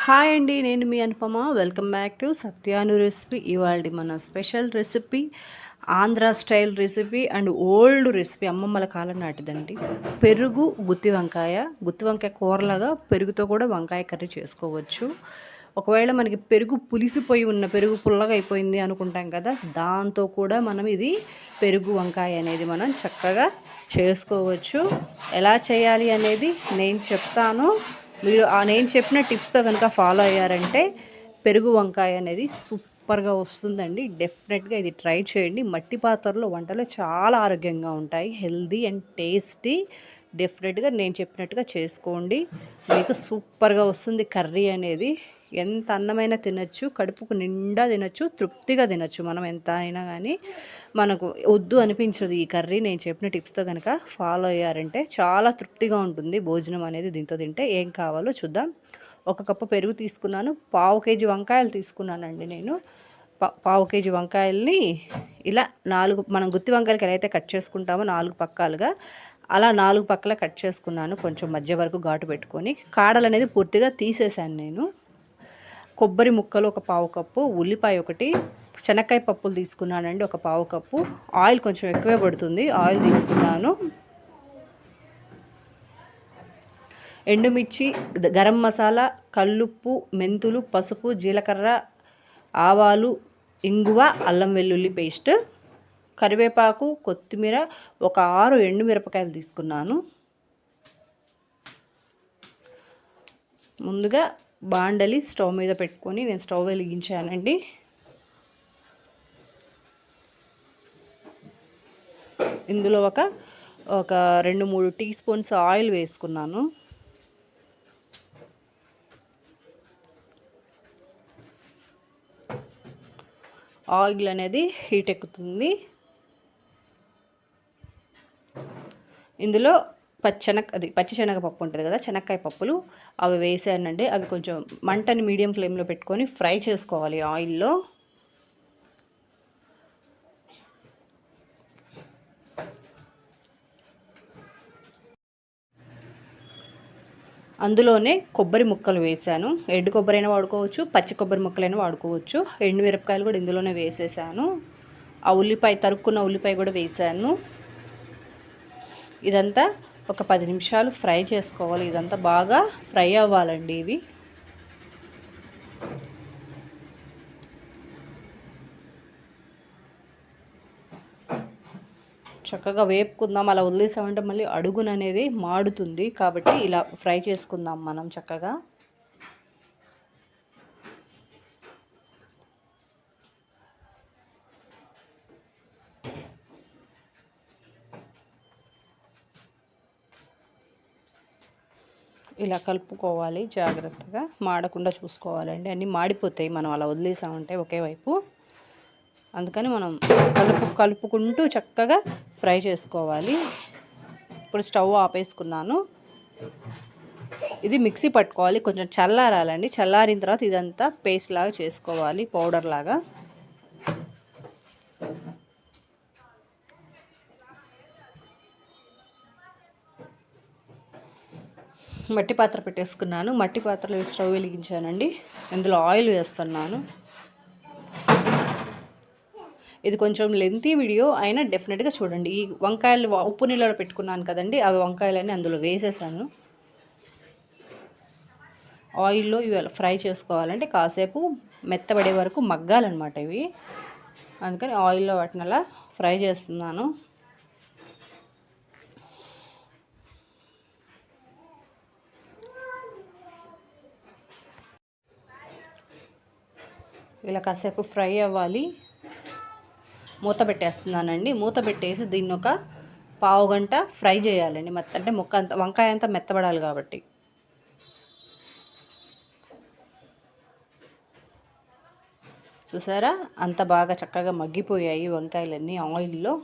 Hi అండి, నేను మీ Anupama. Welcome back to Satyanu recipe. ఇవాళ మన special recipe Andhra style recipe and old recipe, అమ్మమ్మల కాలం నాటిదండి. పెరుగు గుత్తి వంకాయ కూరలాగా పెరుగుతో కూడా వంకాయ కర్రీ చేసుకోవచ్చు. ఒకవేళ మనకి పెరుగు పులిసిపోయి ఉన్న పెరుగు పుల్లగా అయిపోయింది అనుకుంటాం కదా, దాంతో కూడా మనం ఇది పెరుగు వంకాయ అనేది మనం చక్కగా చేసుకోవచ్చు. ఎలా చేయాలి అనేది నేను చెప్తాను. మీరు నేను చెప్పిన టిప్స్తో కనుక ఫాలో అయ్యారంటే పెరుగు వంకాయ అనేది సూపర్గా వస్తుందండి. డెఫినెట్గా ఇది ట్రై చేయండి. మట్టి పాత్రలో వంటలు చాలా ఆరోగ్యంగా ఉంటాయి, హెల్దీ అండ్ టేస్టీ. డెఫినెట్గా నేను చెప్పినట్టుగా చేసుకోండి, మీకు సూపర్గా వస్తుంది. కర్రీ అనేది ఎంత అన్నమైనా తినచ్చు, కడుపుకు నిండా తినచ్చు, తృప్తిగా తినచ్చు. మనం ఎంత అయినా కానీ మనకు వద్దు అనిపించదు. ఈ కర్రీ నేను చెప్పిన టిప్స్తో కనుక ఫాలో అయ్యారంటే చాలా తృప్తిగా ఉంటుంది భోజనం అనేది. దీంతో తింటే ఏం కావాలో చూద్దాం. 1 కప్పు పెరుగు తీసుకున్నాను, 1/2 కేజీ వంకాయలు తీసుకున్నానండి నేను. 1/2 కేజీ వంకాయల్ని ఇలా 4, మనం గుత్తి వంకాయలకి ఎలా అయితే కట్ చేసుకుంటామో 4 పక్కాలుగా, అలా 4 పక్కల కట్ చేసుకున్నాను. కొంచెం మధ్య వరకు ఘాటు పెట్టుకొని కాడలు అనేది పూర్తిగా తీసేసాను నేను. కొబ్బరి ముక్కలు 1/4 కప్పు, ఉల్లిపాయ 1, శనక్కాయ పప్పులు తీసుకున్నానండి 1/4 కప్పు. ఆయిల్ కొంచెం ఎక్కువే పడుతుంది, ఆయిల్ తీసుకున్నాను. ఎండుమిర్చి, గరం మసాలా, కల్లుప్పు, మెంతులు, పసుపు, జీలకర్ర, ఆవాలు, ఇంగువ, అల్లం వెల్లుల్లి పేస్ట్, కరివేపాకు, కొత్తిమీర, 6 ఎండుమిరపకాయలు తీసుకున్నాను. ముందుగా బాండలి స్టవ్ మీద పెట్టుకొని నేను స్టవ్ వెలిగించానండి. ఇందులో ఒక 2-3 టీ స్పూన్స్ ఆయిల్ వేసుకున్నాను. ఆయిల్ అనేది హీట్ ఎక్కుతుంది. ఇందులో పచ్చిశనగపప్పు ఉంటుంది కదా, శనక్కాయ పప్పులు, అవి వేసానండి. అవి కొంచెం మంటని మీడియం ఫ్లేమ్లో పెట్టుకొని ఫ్రై చేసుకోవాలి ఆయిల్లో. అందులోనే కొబ్బరి ముక్కలు వేసాను. ఎండు కొబ్బరి అయినా వాడుకోవచ్చు, పచ్చి కొబ్బరి ముక్కలైనా వాడుకోవచ్చు. ఎండు మిరపకాయలు కూడా ఇందులోనే వేసేసాను. ఆ తరుక్కున్న ఉల్లిపాయ కూడా వేసాను. ఇదంతా ఒక 10 నిమిషాలు ఫ్రై చేసుకోవాలి. ఇదంతా బాగా ఫ్రై అవ్వాలండి. ఇవి చక్కగా వేపుకుందాం. అలా వదిలేసామంటే మళ్ళీ అడుగుననేది మాడుతుంది, కాబట్టి ఇలా ఫ్రై చేసుకుందాం మనం చక్కగా. ఇలా కలుపుకోవాలి జాగ్రత్తగా, మాడకుండా చూసుకోవాలండి. అన్నీ మాడిపోతాయి మనం అలా వదిలేసామంటే ఒకే వైపు. అందుకని మనం కలుపుకుంటూ చక్కగా ఫ్రై చేసుకోవాలి. ఇప్పుడు స్టవ్ ఆపేసుకున్నాను. ఇది మిక్సీ పట్టుకోవాలి, కొంచెం చల్లారాలండి. చల్లారిన తర్వాత ఇదంతా పేస్ట్ లాగా చేసుకోవాలి, పౌడర్ లాగా. మట్టి పాత్ర పెట్టేసుకున్నాను. మట్టి పాత్రలో స్టవ్ వెలిగించానండి. ఇందులో ఆయిల్ వేస్తున్నాను. ఇది కొంచెం లెంతీ వీడియో అయినా డెఫినెట్గా చూడండి. ఈ వంకాయలు ఉప్పు నీళ్ళలో పెట్టుకున్నాను కదండి, అవి వంకాయలన్నీ అందులో వేసేసాను. ఆయిల్లో ఇవి ఫ్రై చేసుకోవాలంటే కాసేపు మెత్తబడే వరకు మగ్గాలన్నమాట ఇవి. అందుకని ఆయిల్లో వాటిని అలా ఫ్రై చేస్తున్నాను. ఇలా కాసేపు ఫ్రై అవ్వాలి. మూత పెట్టేస్తున్నానండి. మూత పెట్టేసి దీన్ని ఒక 1/2 గంట ఫ్రై చేయాలండి. అంటే వంకాయ అంతా మెత్తబడాలి కాబట్టి. చూసారా, అంత బాగా చక్కగా మగ్గిపోయాయి వంకాయలన్నీ ఆయిల్లో.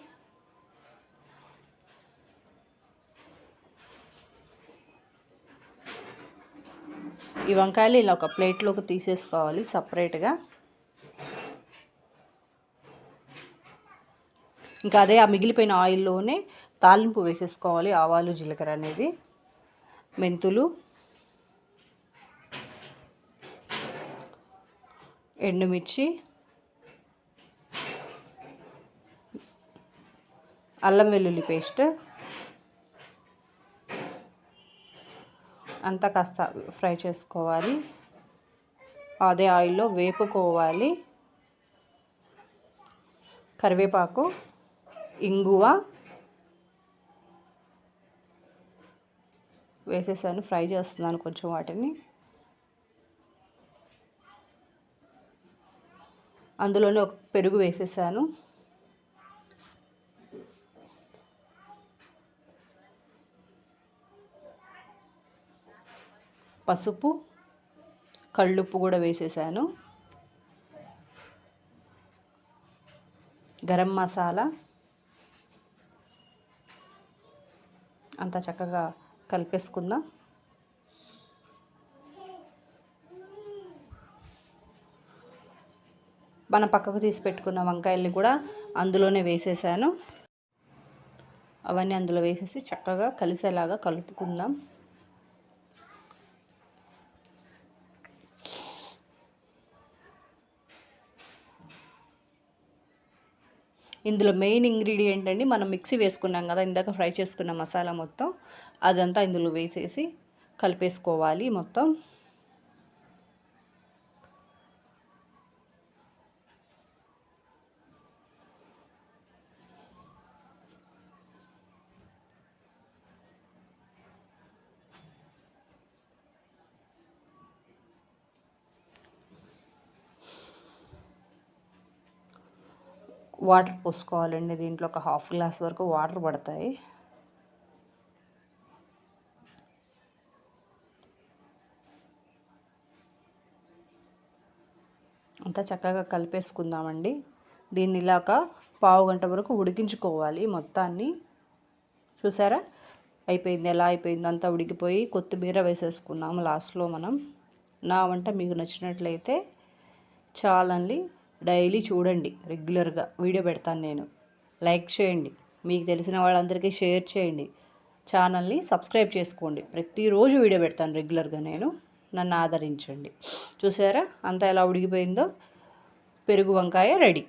ఈ వంకాయలు ఇలా ఒక ప్లేట్లోకి తీసేసుకోవాలి సపరేట్గా. ఇంకా అదే ఆ మిగిలిపోయిన ఆయిల్లోనే తాలింపు వేసేసుకోవాలి. ఆవాలు, జీలకర్ర అనేది, మెంతులు, ఎండుమిర్చి, అల్లం వెల్లుల్లి పేస్ట్ అంతా కాస్త ఫ్రై చేసుకోవాలి. అదే ఆయిల్లో వేపుకోవాలి. కరివేపాకు, ఇంగువ వేసేసాను. ఫ్రై చేస్తున్నాను కొంచెం వాటిని. అందులోనే ఒక పెరుగు వేసేసాను. పసుపు, కళ్ళుప్పు కూడా వేసేసాను. గరం మసాలా అంతా చక్కగా కలిపేసుకుందాం. మనం పక్కకు తీసి పెట్టుకున్న వంకాయల్ని కూడా అందులోనే వేసేసాను. అవన్నీ అందులో వేసేసి చక్కగా కలిసేలాగా కలుపుకుందాం. ఇందులో మెయిన్ ఇంగ్రీడియంట్ అండి, మనం మిక్సీ వేసుకున్నాం కదా ఇందాక ఫ్రై చేసుకున్న మసాలా మొత్తం, అదంతా ఇందులో వేసేసి కలిపేసుకోవాలి మొత్తం. వాటర్ పోసుకోవాలండి. దీంట్లో ఒక హాఫ్ గ్లాస్ వరకు వాటర్ పడతాయి. అంతా చక్కగా కలిపేసుకుందామండి. దీన్ని ఇలాగ పావు గంట వరకు ఉడికించుకోవాలి మొత్తాన్ని. చూసారా అయిపోయింది, ఎలా అయిపోయింది, అంతా ఉడికిపోయి కొత్తిమీర వేసేసుకున్నాము లాస్ట్లో మనం. నా వంట మీకు నచ్చినట్లయితే చాలండి, డైలీ చూడండి, రెగ్యులర్గా వీడియో పెడతాను నేను. లైక్ చేయండి, మీకు తెలిసిన వాళ్ళందరికీ షేర్ చేయండి, ఛానల్ని సబ్స్క్రైబ్ చేసుకోండి. ప్రతిరోజు వీడియో పెడతాను రెగ్యులర్గా నేను, నన్ను ఆదరించండి. చూసారా అంతా ఎలా ఉడికిపోయిందో. పెరుగు వంకాయ రెడీ.